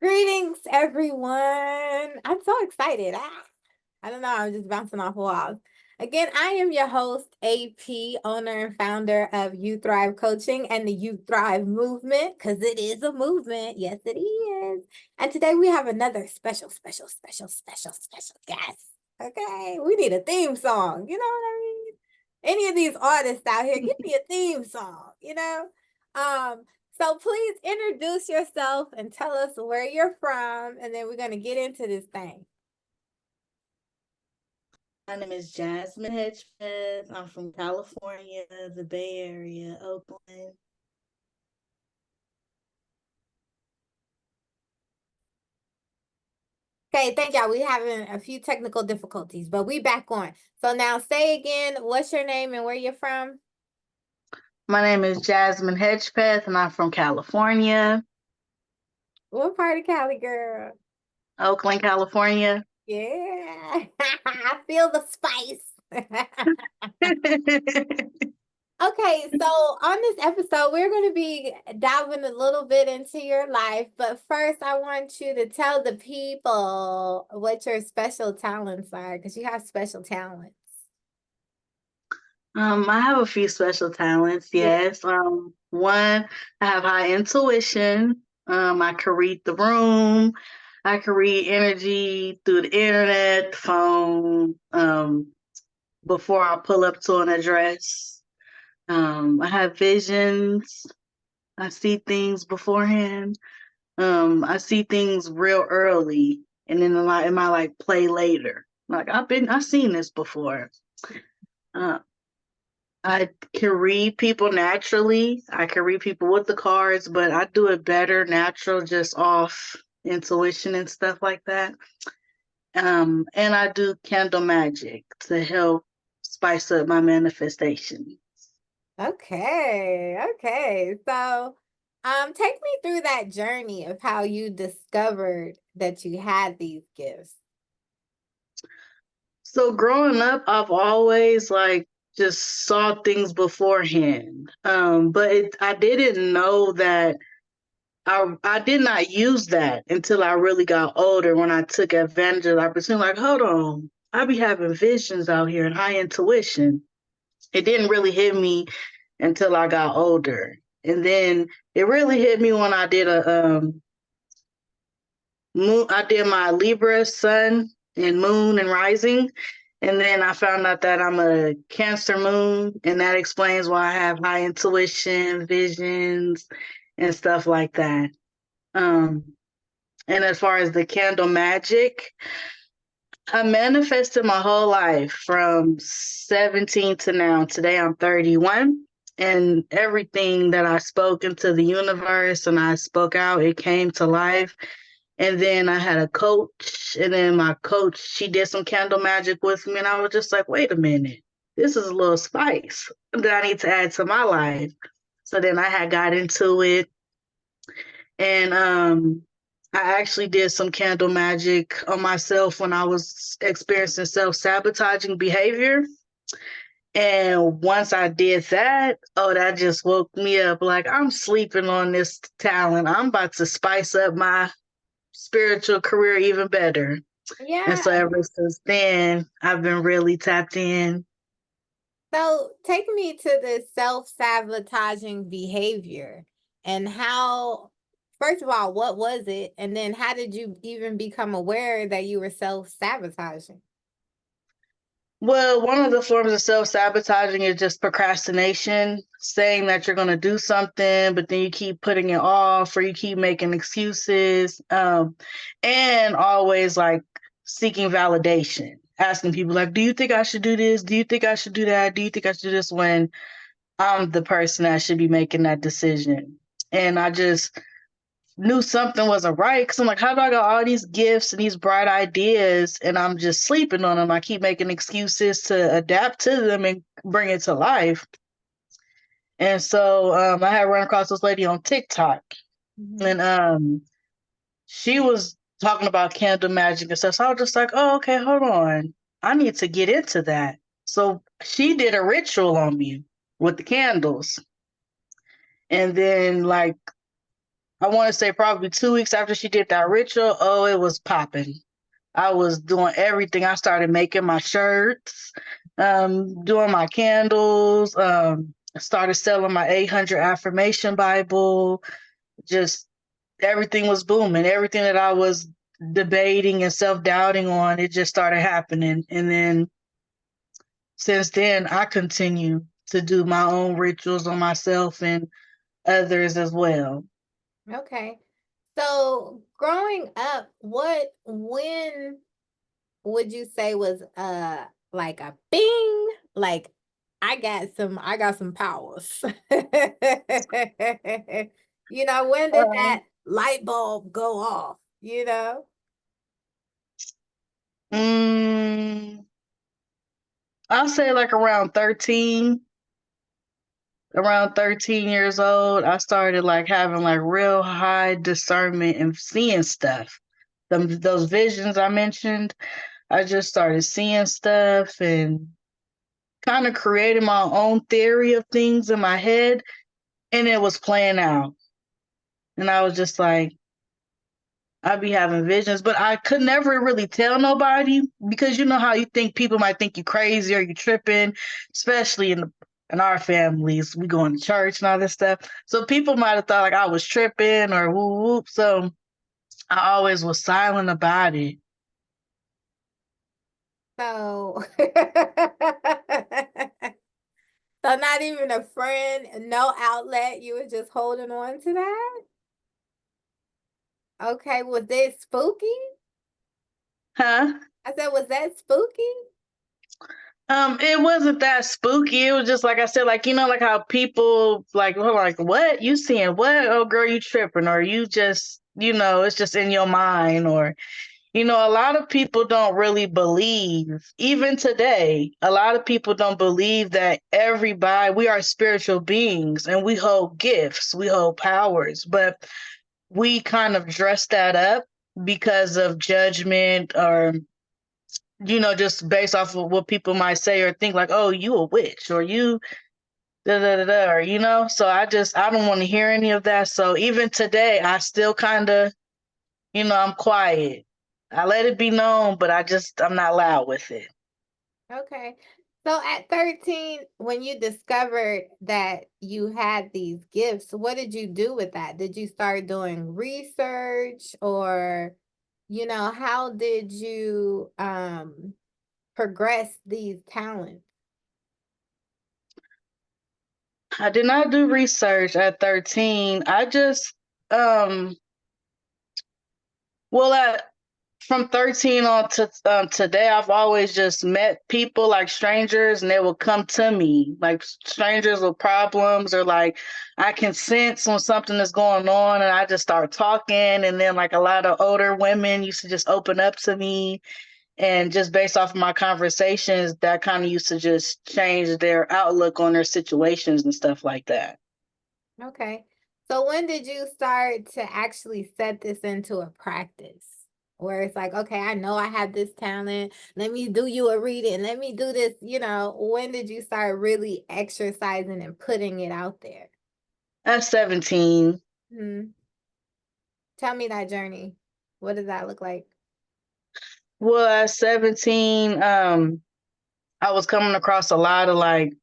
Greetings, everyone. I'm so excited. I don't know. I'm just bouncing off walls. Again, I am your host, AP, owner and founder of You Thrive Coaching and the You Thrive movement, because it is a movement. Yes, it is. And today we have another special guest. Okay. We need a theme song. You know what I mean? Any of these artists out here, give me a theme song. Um, so please introduce yourself and tell us where you're from, and then we're going to get into this thing. My name is Jasmine Hedgepeth. I'm from California, the Bay Area, Oakland. Okay, thank y'all. We're having a few technical difficulties, but we back on. So now say again, what's your name and where you're from? My name is Jasmine Hedgepeth, and I'm from California, What part of Cali, girl? Oakland, California. Yeah, I feel the spice. Okay, so on this episode, we're going to be diving a little bit into your life, but first, I want you to tell the people what your special talents are, because you have special talents. I have a few special talents, Yeah. yes. One, I have high intuition. I can read the room. I can read energy through the internet, the phone, before I pull up to an address. I have visions. I see things beforehand. I see things real early, and then it might like play later. Like I've seen this before. Uh, I can read people naturally. I can read people with the cards, but I do it better natural, just off intuition and stuff like that. And I do candle magic to help spice up my manifestation. Okay. So, take me through that journey of how you discovered that you had these gifts. So growing up, I've always like just saw things beforehand. But I didn't know that I did not use that until I really got older when I took advantage of the opportunity. Like, hold on, I be having visions out here and high intuition. It didn't really hit me until I got older. And then it really hit me when I did I did my Libra sun and moon and rising. And then I found out that I'm a Cancer moon, and that explains why I have high intuition, visions, and stuff like that. Um, and as far as the candle magic, I manifested my whole life from 17 to now. Today I'm 31. And everything that I spoke into the universe and I spoke out, it came to life. And then I had a coach, and then my coach, she did some candle magic with me, and I was just like, wait a minute, this is a little spice that I need to add to my life. So then I had got into it, and I actually did some candle magic on myself when I was experiencing self-sabotaging behavior. And once I did that, oh, that just woke me up. Like, I'm sleeping on this talent. I'm about to spice up my spiritual career even better. And Yeah. so ever since then, I've been really tapped in. So take me to the self-sabotaging behavior and how, first of all, what was it? And then how did you even become aware that you were self-sabotaging? Well, one of the forms of self-sabotaging is just procrastination, saying that you're going to do something, but then you keep putting it off or you keep making excuses. And always like seeking validation, asking people like, do you think I should do this? Do you think I should do that? Do you think I should do this, when I'm the person that should be making that decision? And I just knew something wasn't right, because I'm like, how do I got all these gifts and these bright ideas and I'm just sleeping on them? I keep making excuses to adapt to them and bring it to life. And so I had run across this lady on TikTok, Mhm. and she was talking about candle magic and stuff. So I was just like, oh, okay, hold on. I need to get into that. So she did a ritual on me with the candles. And then, like, I want to say probably 2 weeks after she did that ritual, oh, it was popping. I was doing everything. I started making my shirts, doing my candles, I started selling my 800 affirmation Bible. Just everything was booming. Everything that I was debating and self doubting on, it just started happening. And then since then, I continue to do my own rituals on myself and others as well. Okay. So growing up, when would you say was like a bing, like I got some powers. When did Um, that light bulb go off, mm, I'll say like around 13 years old, I started like having like real high discernment and seeing stuff. Those visions I mentioned, I just started seeing stuff and kind of creating my own theory of things in my head, and it was playing out. And I was just like, I'd be having visions, but I could never really tell nobody because you know how you think people might think you crazy or you tripping, especially in our families. We going to church and all this stuff. So people might have thought like I was tripping or whoop whoop. So I always was silent about it. So so not even a friend, no outlet, you were just holding on to that? Okay, was it spooky? Huh? I said, was that spooky? It wasn't that spooky. It was just like I said, like you know, like how people like were like, "What you seeing? What? Oh, girl, you tripping? Or you just, it's just in your mind?" Or a lot of people don't really believe, even today, a lot of people don't believe that we are spiritual beings and we hold gifts, we hold powers, but we kind of dress that up because of judgment or just based off of what people might say or think like, oh, you a witch or you da da da da, or so I don't want to hear any of that. So even today, I still kind of, I'm quiet. I let it be known, but I'm not loud with it. Okay. So at 13, when you discovered that you had these gifts, what did you do with that? Did you start doing research or, how did you progress these talents? I did not do research at 13. I just, um, well, from 13 on to today, I've always just met people like strangers and they will come to me, like strangers with problems or like I can sense when something is going on and I just start talking. And then like a lot of older women used to just open up to me. And just based off of my conversations, that kind of used to just change their outlook on their situations and stuff like that. Okay. So when did you start to actually set this into a practice? Where it's like, okay, I know I have this talent. Let me do you a reading. Let me do this. When did you start really exercising and putting it out there? At 17, Hmm. Tell me that journey. What does that look like? well, at 17, I was coming across a lot of like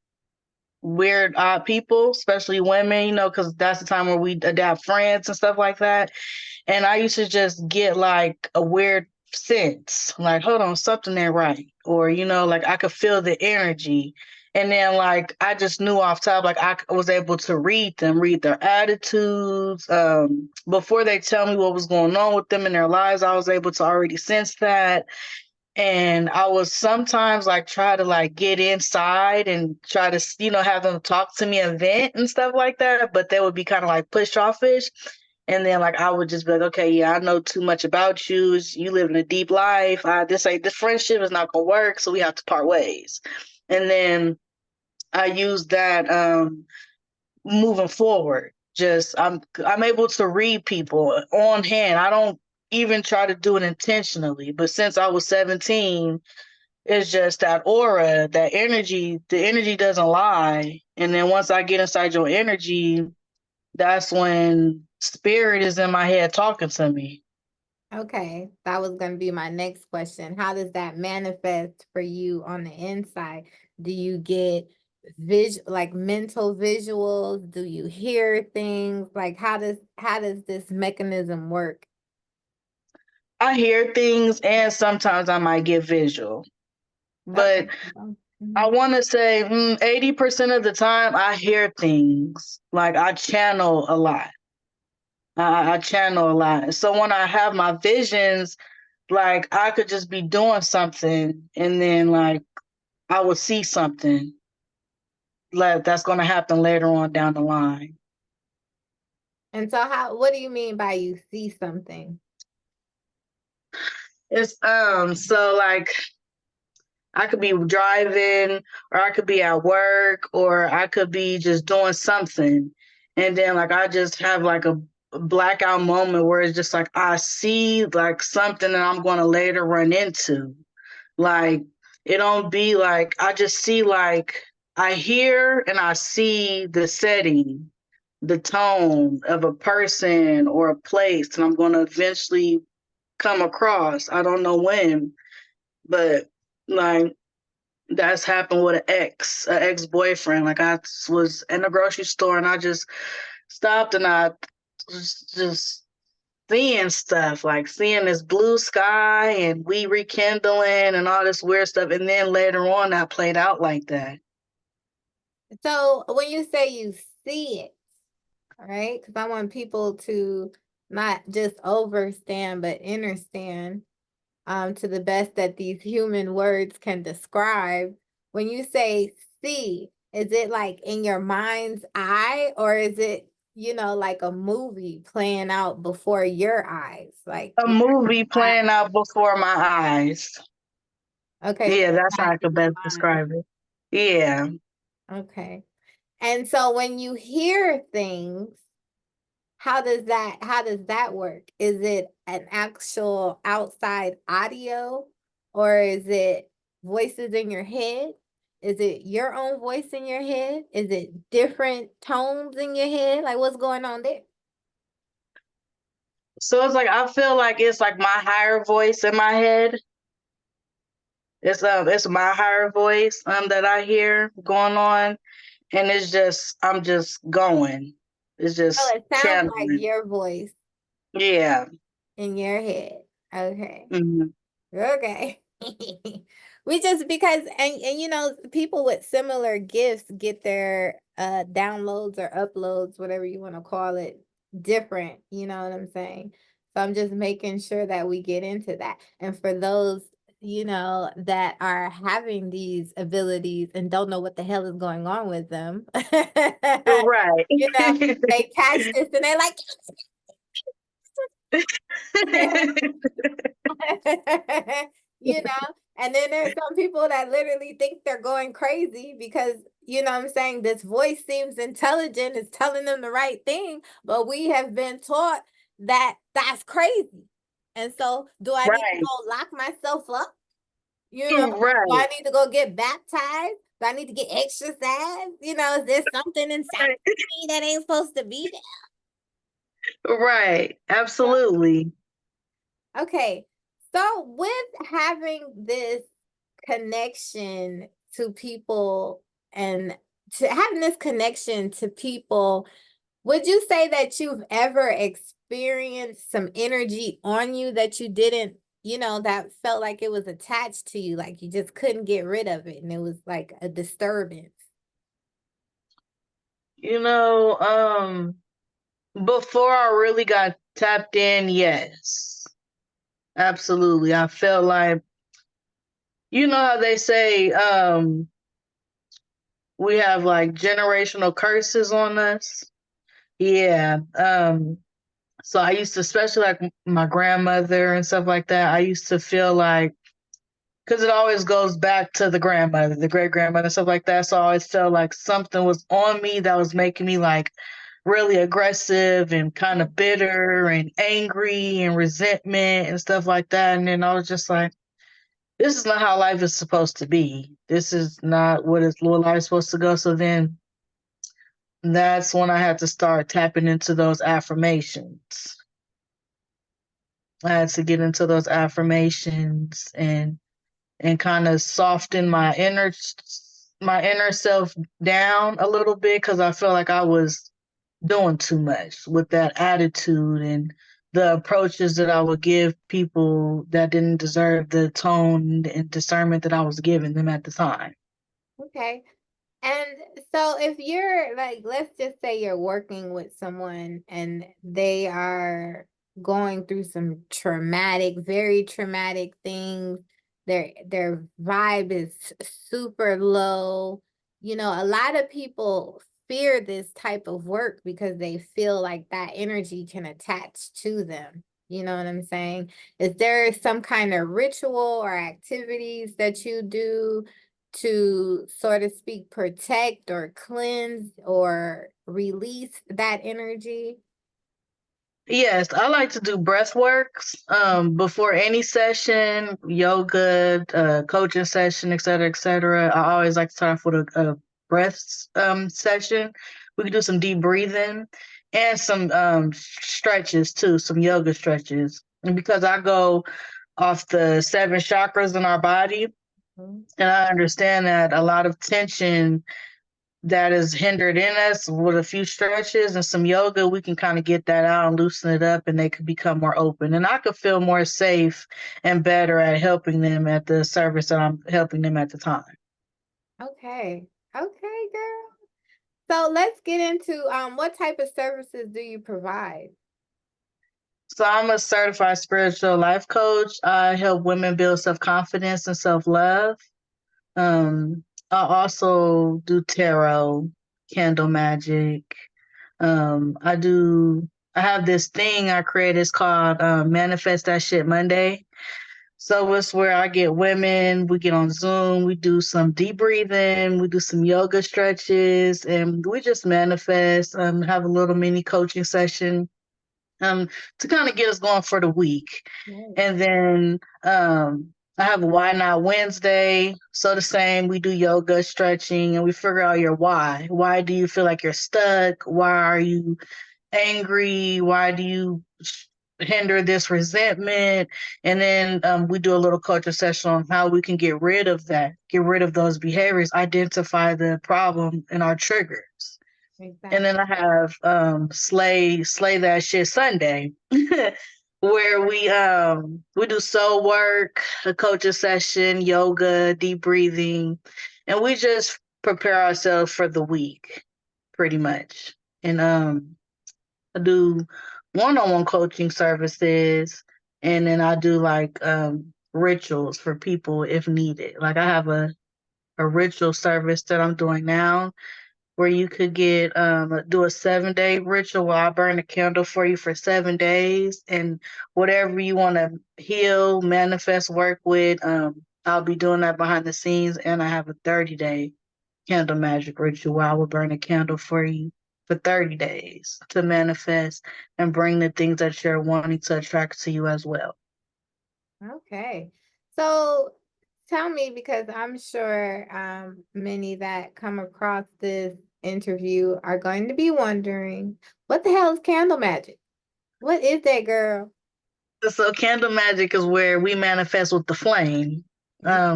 weird, odd people, especially women, because that's the time where we adapt friends and stuff like that. And I used to just get like a weird sense, like, hold on, something ain't right. Or, like I could feel the energy. And then like I just knew off top, like I was able to read them, read their attitudes. Before they tell me what was going on with them in their lives, I was able to already sense that. And I was sometimes like try to like get inside and try to, have them talk to me and vent and stuff like that, but they would be kind of like push offish. And then like I would just be like, okay, yeah, I know too much about you. You live in a deep life. This friendship is not gonna work, so we have to part ways. And then I use that moving forward. Just I'm able to read people on hand. I don't even try to do it intentionally, but since I was 17, it's just that aura, that energy, the energy doesn't lie. And then once I get inside your energy, that's when spirit is in my head talking to me. Okay, that was going to be my next question. How does that manifest for you on the inside? Do you get like mental visuals? Do you hear things? Like how does this mechanism work? I hear things and sometimes I might get visual. Okay. But I Mhm. want to say 80% of the time I hear things. Like I channel a lot. I channel a lot. So when I have my visions, like I could just be doing something and then like I would see something like that's going to happen later on down the line. And so what do you mean by you see something? It's so like I could be driving or I could be at work or I could be just doing something. And then like I just have like a blackout moment where it's just like I see like something that I'm going to later run into. Like it don't be like I just see like I hear and I see the setting, the tone of a person or a place and I'm going to eventually come across. I don't know when, but like that's happened with an ex-boyfriend. Like I was in a grocery store and I just stopped and I was just seeing stuff, like seeing this blue sky and we rekindling and all this weird stuff. And then later on that played out like that. So when you say you see it, right? Because I want people to not just overstand but understand to the best that these human words can describe. When you say see, is it like in your mind's eye or is it, like a movie playing out before your eyes? Like, A movie playing out before my eyes. okay, so Yeah, it's that's how not I in could your best mind. describe it. Yeah. Okay. And so when you hear things, how does that work? Is it an actual outside audio or is it voices in your head? Is it your own voice in your head? Is it different tones in your head? Like what's going on there? So it's like I feel like it's like my higher voice in my head. It's my higher voice that I hear going on and it's just I'm just going. It's Oh, just it sounds like channeling. your voice Yeah. in your head. Okay. Mhm. Okay. We just because and people with similar gifts get their downloads or uploads, whatever you want to call it, different, you know what I'm saying? So I'm just making sure that we get into that. And for those, that are having these abilities and don't know what the hell is going on with them, Right. you know, they catch this and they're like, you know, and then there's some people that literally think they're going crazy because, what I'm saying, this voice seems intelligent, it's telling them the right thing, but we have been taught that that's crazy. And so, do I need to Right. go lock myself up? Do Right. I need to go get baptized? Do I need to get exercise? Is there something inside me that ain't supposed to be Right. there? Absolutely. Okay. So with having this connection to people and to having this connection to people, would you say that you've ever experienced some energy on you that you didn't, that felt like it was attached to you, like you just couldn't get rid of it and it was like a disturbance? You know, before I really got tapped in, yes. Absolutely. I felt like you know how they say we have like generational curses on us? Yeah. So I used to, especially like my grandmother and stuff like that, I used to feel like, because it always goes back to the grandmother, the great grandmother, stuff like that. So I always felt like something was on me that was making me like really aggressive and kind of bitter and angry and resentment and stuff like that. And then I was just like, this is not how life is supposed to be. This is not what life is supposed to go. So then that's when I had to start tapping into those affirmations. I had to get into those affirmations and kind of soften my inner self down a little bit because I felt like I was doing too much with that attitude and the approaches that I would give people that didn't deserve the tone and discernment that I was giving them at the time. Okay. And so if you're like, let's just say you're working with someone and they are going through some traumatic, very traumatic things, their vibe is super low. You know, a lot of people fear this type of work because they feel like that energy can attach to them. You know what I'm saying? Is there some kind of ritual or activities that you do to, sort of speak, protect or cleanse or release that energy? Yes, I like to do breath works before any session, yoga, coaching session, et cetera, et cetera. I always like to start off with a breath session. We can do some deep breathing and some stretches too, some yoga stretches. And because I go off the seven chakras in our body, Mhm. and I understand that a lot of tension that is hindered in us with a few stretches and some yoga, we can kind of get that out and loosen it up and they could become more open. And I could feel more safe and better at helping them at the service that I'm helping them at the time. Okay. Okay, girl. So let's get into what type of services do you provide? So I'm a certified spiritual life coach. I help women build self-confidence and self-love. I also do tarot, candle magic. I have this thing I created. It's called Manifest That Shit Monday. So it's where I get women, we get on Zoom, we do some deep breathing, we do some yoga stretches, and we just manifest, have a little mini coaching session um, to kind of get us going for the week. Right. And then I have a Why Not Wednesday. So the same, we do yoga, stretching, and we figure out your why. Why do you feel like you're stuck? Why are you angry? Why do you hinder this resentment? And then we do a little coaching session on how we can get rid of that, get rid of those behaviors, identify the problem and our triggers. And then Exactly. I have Slay That Shit Sunday, where we do soul work, a coaching session, yoga, deep breathing, and we just prepare ourselves for the week, pretty much. And I do one-on-one coaching services, and then I do like rituals for people if needed. Like I have a ritual service that I'm doing now where you could get do a 7-day ritual where I burn a candle for you for 7 days and whatever you want to heal, manifest, work with, I'll be doing that behind the scenes. And I have a 30-day candle magic ritual where I will burn a candle for you for 30 days to manifest and bring the things that you're wanting to attract to you as well. Okay. So tell me, because I'm sure many that come across this interview are going to be wondering, what the hell is candle magic? What is that, girl? So candle magic is where we manifest with the flame.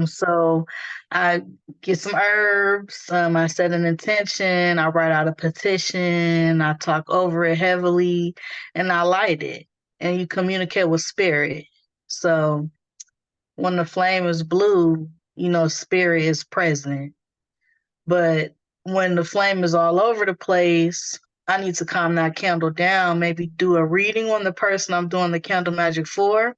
So I get some herbs, I set an intention, I write out a petition, I talk over it heavily, and I light it. And you communicate with spirit. So when the flame is blue, spirit is present. But when the flame is all over the place, I need to calm that candle down, maybe do a reading on the person I'm doing the candle magic for.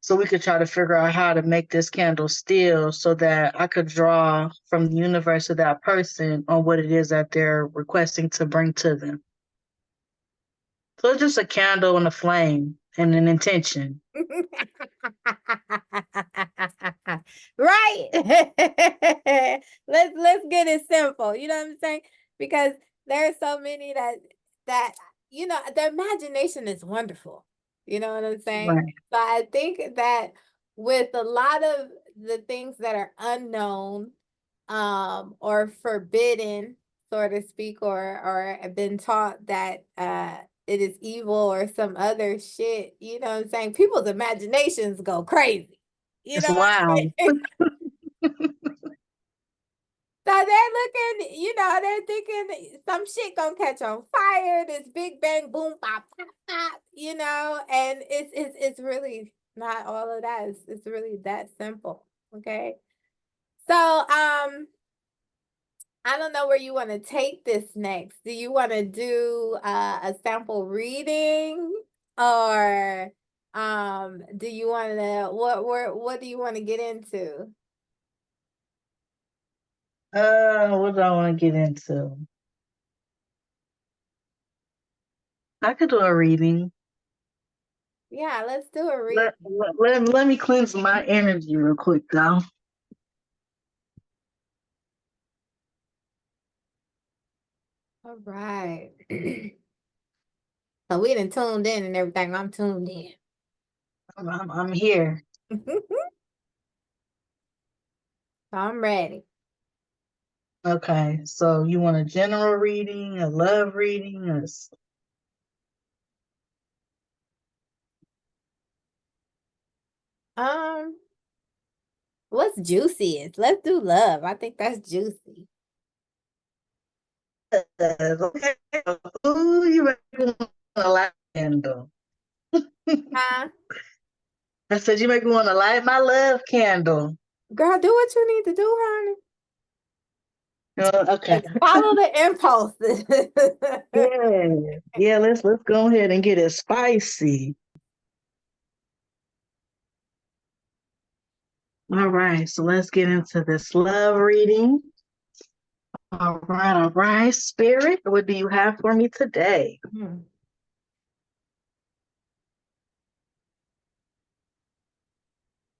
So we could try to figure out how to make this candle still so that I could draw from the universe of that person on what it is that they're requesting to bring to them. So it's just a candle and a flame and an intention. Right. Let's get it simple. You know what I'm saying? Because there are so many that the imagination is wonderful. You know what I'm saying? Right. So I think that with a lot of the things that are unknown or forbidden, so to speak, or been taught that it is evil or some other shit. You know what I'm saying? People's imaginations go crazy. You It's know what wild. I mean? So they're looking, they're thinking some shit gonna catch on fire. This big bang boom pop pop pop, and it's really not all of that. It's really that simple. Okay. So I don't know where you want to take this next. Do you want to do a sample reading, or do you want to what do you want to get into? What do I want to get into? I could do a reading. Yeah, let's do a read. Let me cleanse my energy real quick, though. All right. So we done tuned in and everything. I'm tuned in. I'm here. I'm ready. Okay, so you want a general reading, a love reading, Um, what's juiciest? Let's do love. I think that's juicy. okay. Ooh, you make me want to light a candle. Huh? I said you make me want to light my love candle. Girl, do what you need to do, honey. Okay. Follow the impulses. Yeah, yeah. Let's go ahead and get it spicy. All right, so let's get into this love reading. All right, Spirit, what do you have for me today? Hmm.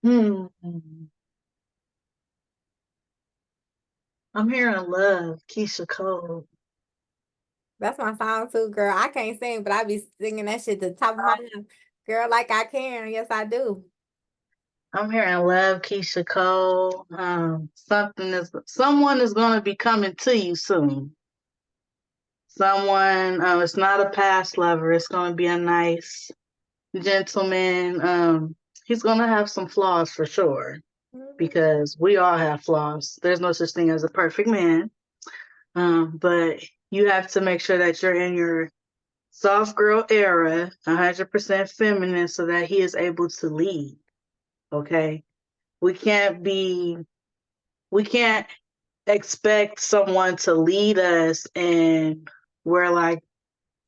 Hmm. I'm hearing love, Keisha Cole. That's my song too, girl. I can't sing, but I be singing that shit to the top of my lungs. Girl, like I can. Yes, I do. I'm hearing love, Keisha Cole. Someone is going to be coming to you soon. Someone, it's not a past lover. It's going to be a nice gentleman. He's going to have some flaws for sure Mhm. because we all have flaws. There's no such thing as a perfect man. But you have to make sure that you're in your soft girl era, 100% feminine, so that he is able to lead. Okay. We can't be, we can't expect someone to lead us and we're like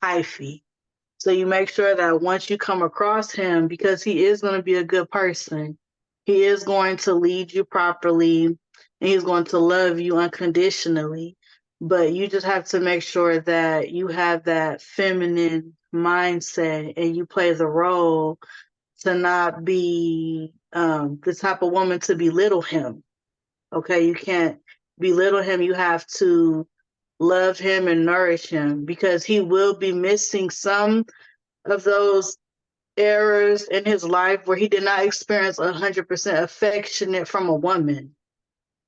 hyphy. So you make sure that once you come across him, because he is going to be a good person, he is going to lead you properly and he's going to love you unconditionally. But you just have to make sure that you have that feminine mindset and you play the role to not be the type of woman to belittle him. Okay, you can't belittle him. You have to love him and nourish him because he will be missing some of those eras in his life where he did not experience 100% affectionate from a woman.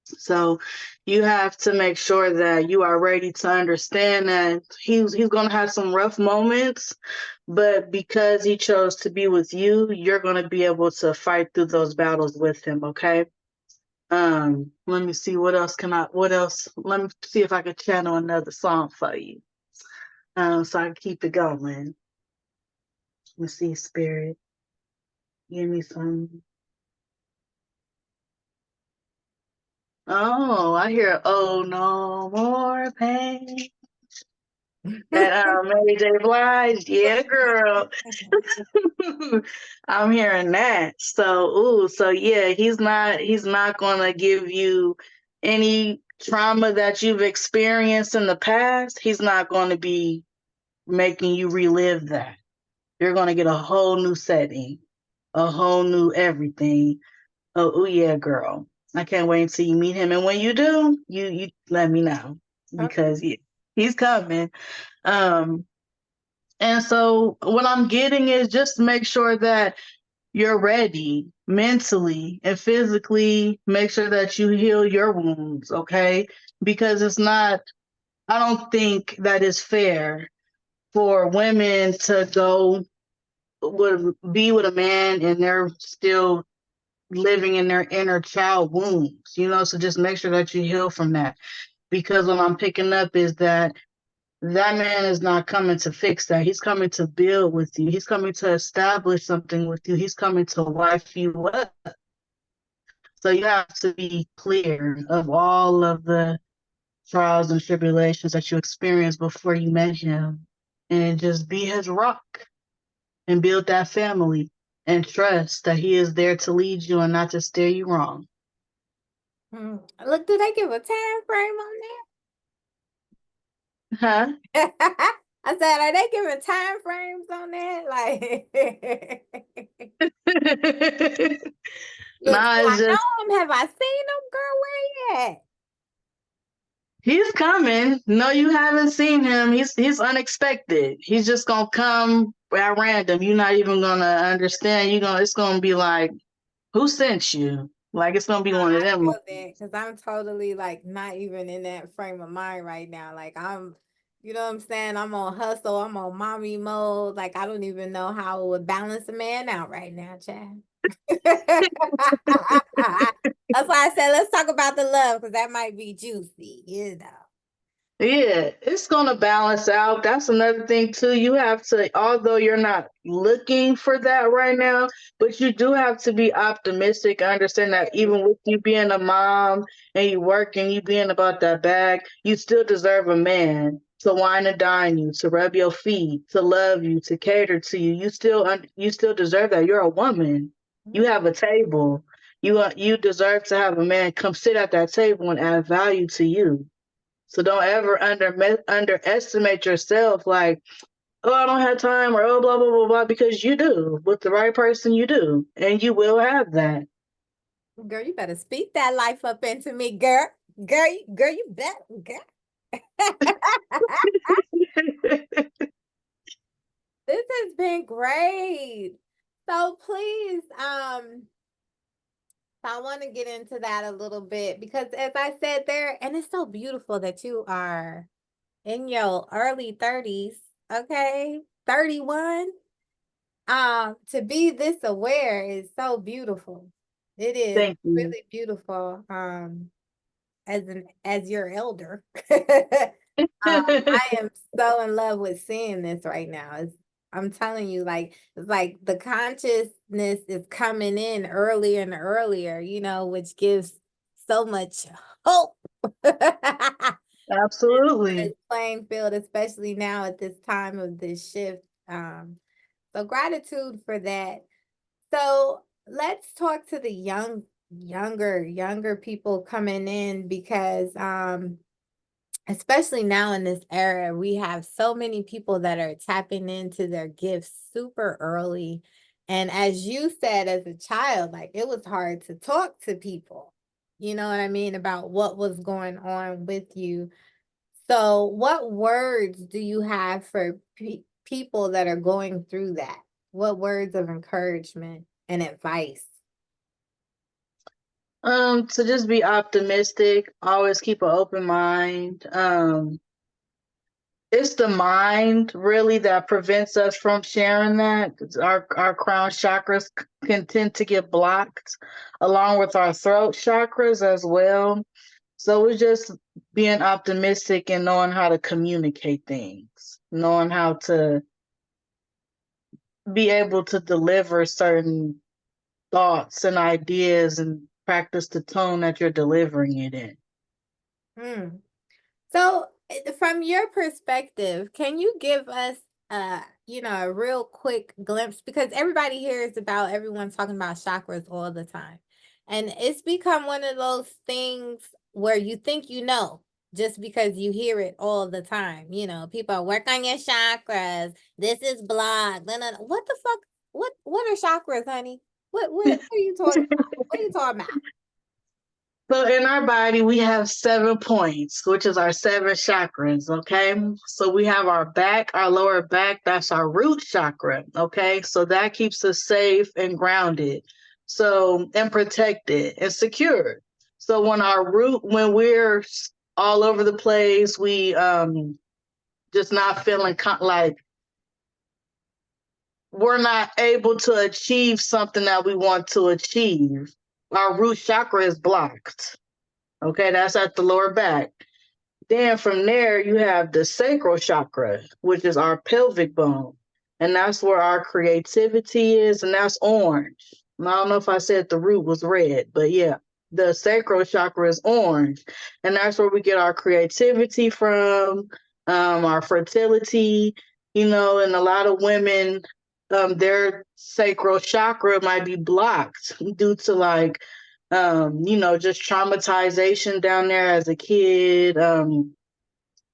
So you have to make sure that you are ready to understand that he's going to have some rough moments, but because he chose to be with you, you're going to be able to fight through those battles with him, okay? Let me see what else let me see if I can channel another song for you. So I can keep it going. Let me see, Spirit. Give me some. Oh, I hear "Oh No More Pain." That Mary J. Blige, yeah, girl. I'm hearing that. So yeah, he's not gonna give you any trauma that you've experienced in the past. He's not gonna be making you relive that. You're gonna get a whole new setting, a whole new everything. Oh yeah, girl. I can't wait until you meet him. And when you do, you let me know Okay. because he's coming. Um, and so what I'm getting is just make sure that you're ready mentally and physically. Make sure that you heal your wounds, okay? Because it's not I don't think that is fair for women to go be with a man and they're still living in their inner child wounds, so just make sure that you heal from that. Because what I'm picking up is that man is not coming to fix that. He's coming to build with you. He's coming to establish something with you. He's coming to wife you up. So you have to be clear of all of the trials and tribulations that you experienced before you met him, and just be his rock and build that family and trust that he is there to lead you and not to steer you wrong. Look, do they give a time frame on Huh? that? I said, are they giving time frames on that? Like, look, do Nah, I it's just know him? Have I seen him? Girl, where he at? he's coming. No, you haven't seen him. He's unexpected. He's just gonna come at random. You're not even gonna understand. It's gonna be like, who sent you? Like it's gonna be one of I them. feel that because I'm totally like not even in that frame of mind right now. Like you know what I'm saying? I'm on hustle. I'm on mommy mode. Like I don't even know how it would balance a man out right now, Chad. That's why I said let's talk about the love because that might be juicy, you know. Yeah, it's gonna balance out. That's another thing too. You have to, although you're not looking for that right now, but you do have to be optimistic. I understand that even with you being a mom and you working, you being about that bag, you still deserve a man to wine and dine you, to rub your feet, to love you, to cater to you. You still deserve that. You're a woman. You have a table. You deserve to have a man come sit at that table and add value to you. So don't ever underestimate yourself like, oh, I don't have time or oh, blah, blah, blah, blah, because you do. With the right person, you do. And you will have that. Girl, you better speak that life up into me, girl. Girl, you better, girl. This has been great. So please, I want to get into that a little bit because as I said there, and it's so beautiful that you are in your early 30s, okay? 31. To be this aware is so beautiful. It is Thank you. really beautiful. As your elder. I am so in love with seeing this right now. I'm telling you, like it's like the consciousness is coming in earlier and earlier, which gives so much hope. Absolutely. This playing field, especially now at this time of this shift. So gratitude for that. So let's talk to the younger people coming in because especially now in this era, we have so many people that are tapping into their gifts super early. And as you said, as a child, like it was hard to talk to people, you know what I mean, about what was going on with you. So, what words do you have for people that are going through that? What words of encouragement and advice? To just be optimistic, always keep an open mind. It's the mind really that prevents us from sharing that. 'Cause our crown chakras can tend to get blocked along with our throat chakras as well. So it's just being optimistic and knowing how to communicate things, knowing how to be able to deliver certain thoughts and ideas and practice the tone that you're delivering it in. Hmm. So, from your perspective, can you give us a real quick glimpse because everybody hears about everyone talking about chakras all the time. And it's become one of those things where you think just because you hear it all the time. People work on your chakras. This is blocked. What the fuck? What are chakras, honey? What are you talking about? What are you talking about? So in our body, we have 7 points, which is our 7 chakras. Okay. So we have our back, our lower back, that's our root chakra. Okay. So that keeps us safe and grounded. So, and protected and secure. So when we're all over the place. We just not feeling like we're not able to achieve something that we want to achieve. Our root chakra is blocked. Okay, that's at the lower back. Then from there, you have the sacral chakra, which is our pelvic bone. And that's where our creativity is, and that's orange. I don't know if I said the root was red, but yeah, the sacral chakra is orange. And that's where we get our creativity from, our fertility, and a lot of women, their sacral chakra might be blocked due to just traumatization down there as a kid,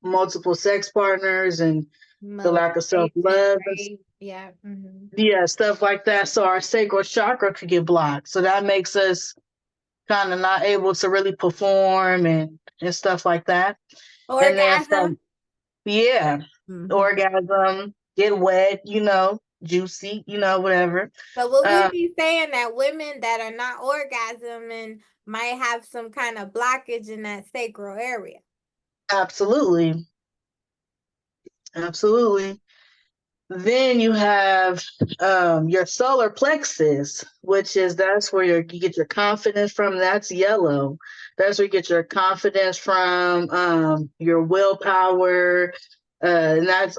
multiple sex partners, and the lack of self Molestation, love, rape. Yeah. Hmm. yeah, stuff like that. So our sacral chakra could get blocked. So that makes us kind of not able to really perform and stuff like that. And then Orgasm. from, yeah, Hmm. orgasm, get wet, juicy, whatever. So will we Uh, be saying that women that are not orgasming might have some kind of blockage in that sacral area? Absolutely. Absolutely. Then you have your solar plexus, which is that's where you get your confidence from. That's yellow. That's where you get your confidence from, your willpower, and that's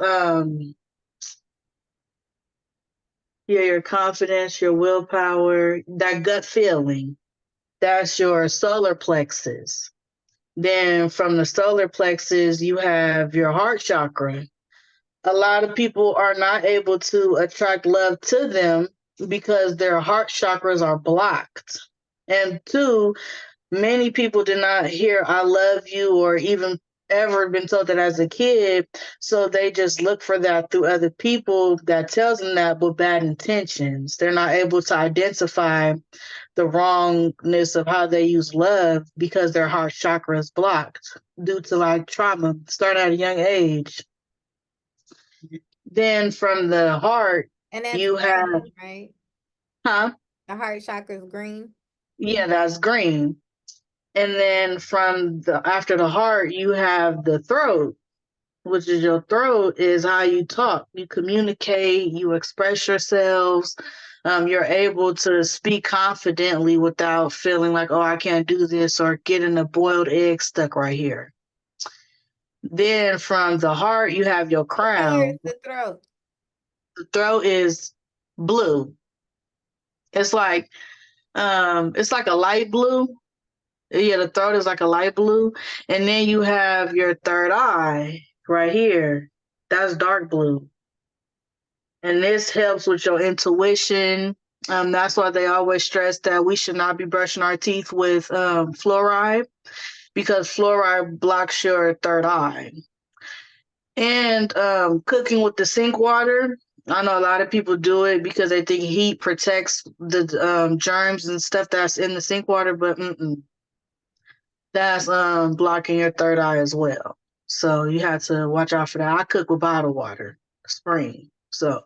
yeah, your confidence, your willpower, that gut feeling. That's your solar plexus. Then from the solar plexus, you have your heart chakra. A lot of people are not able to attract love to them because their heart chakras are blocked. And two, many people did not hear I love you or even ever been told that as a kid. So they just look for that through other people that tells them that with bad intentions. They're not able to identify the wrongness of how they use love because their heart chakra is blocked due to trauma starting at a young age. Then from the heart, And that's you have, green, right? huh? The heart chakra is green. Yeah, that's green. And then from the after the heart, you have the throat, which is your throat is how you talk, you communicate, you express yourselves. You're able to speak confidently without feeling like, oh, I can't do this or getting a boiled egg stuck right here. Then from the heart, you have your What color is crown. the throat? The throat is blue. It's like it's like a light blue. Yeah, the throat is like a light blue. And then you have your third eye right here. That's dark blue. And this helps with your intuition. That's why they always stress that we should not be brushing our teeth with fluoride because fluoride blocks your third eye. And cooking with the sink water. I know a lot of people do it because they think heat protects the germs and stuff that's in the sink water, but that's blocking your third eye as well. So you have to watch out for that. I cook with bottled water, spring. So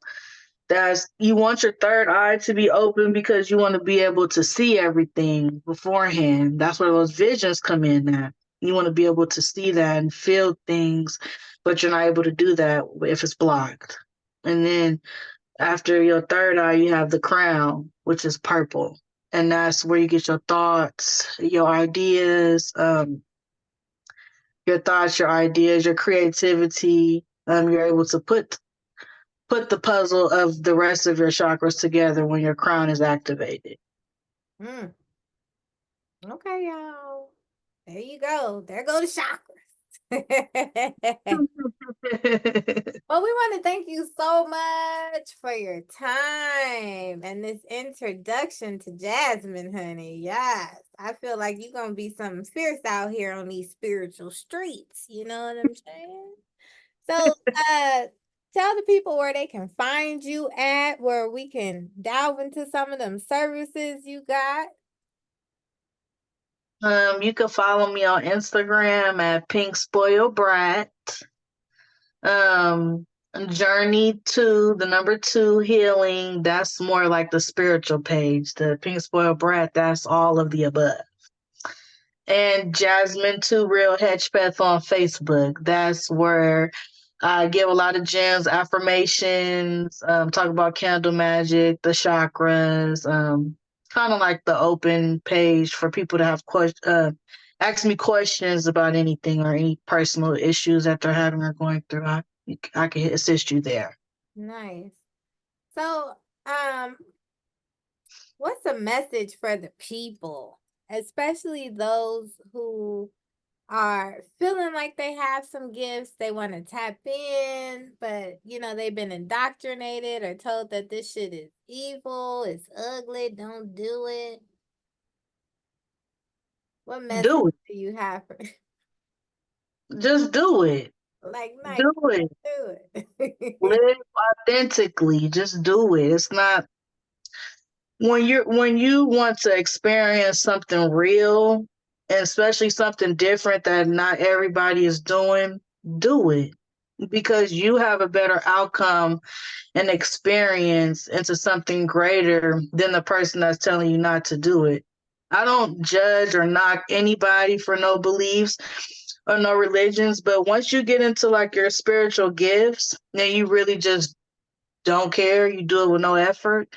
that's you want your third eye to be open because you want to be able to see everything beforehand. That's where those visions come in at. You want to be able to see that and feel things, but you're not able to do that if it's blocked. And then after your third eye, you have the crown, which is purple. And that's where you get your thoughts, your ideas, your ideas, your creativity. You're able to put the puzzle of the rest of your chakras together when your crown is activated. Mm. Okay, y'all. There you go. There go the chakras. Well, we want to thank you so much for your time and this introduction to Jasmine, honey. Yes, I feel like you're going to be something fierce out here on these spiritual streets. You know what I'm saying? So, tell the people where they can find you at, where we can delve into some of them services you got. You can follow me on Instagram at Pink Spoil Brat. Um, Journey to the number two healing. That's more like the spiritual page. The Pink Spoil Brat. That's all of the above. and Jasmine Tooreal Hedgepeth on Facebook. That's where I give a lot of gems, affirmations, talk about candle magic, the chakras, kind of like the open page for people to have ask me questions about anything or any personal issues that they're having or going through. I can assist you there. Nice. So, what's a message for the people, especially those who are feeling like they have some gifts, they want to tap in, but they've been indoctrinated or told that this shit is evil, it's ugly, don't do it. What message Do it. do you have for Just do it. like Nike, Do it. do it? Live authentically. Just do it. It's not when you want to experience something real, and especially something different that not everybody is doing, do it because you have a better outcome and experience into something greater than the person that's telling you not to do it. I don't judge or knock anybody for no beliefs or no religions, but once you get into like your spiritual gifts, then you really just don't care. You do it with no effort.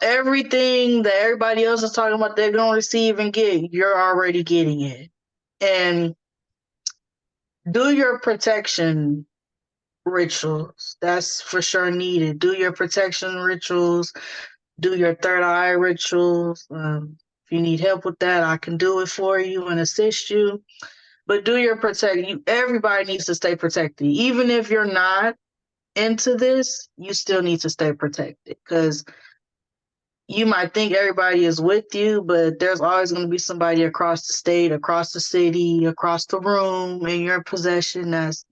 Everything that everybody else is talking about, they're going to receive and get, you're already getting it. And do your protection rituals. That's for sure needed. Do your protection rituals. Do your third eye rituals. If you need help with that, I can do it for you and assist you. But do your protect. Everybody needs to stay protected. Even if you're not into this, you still need to stay protected because you might think everybody is with you, but there's always going to be somebody across the state, across the city, across the room in your possession that's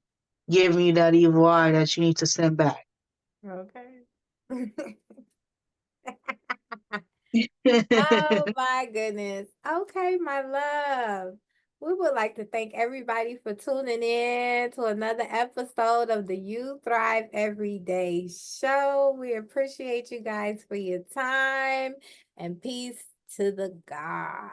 giving you that evil eye that you need to send back. Okay. Oh my goodness. Okay, my love. We would like to thank everybody for tuning in to another episode of the You Thrive Everyday Show. We appreciate you guys for your time and peace to the God.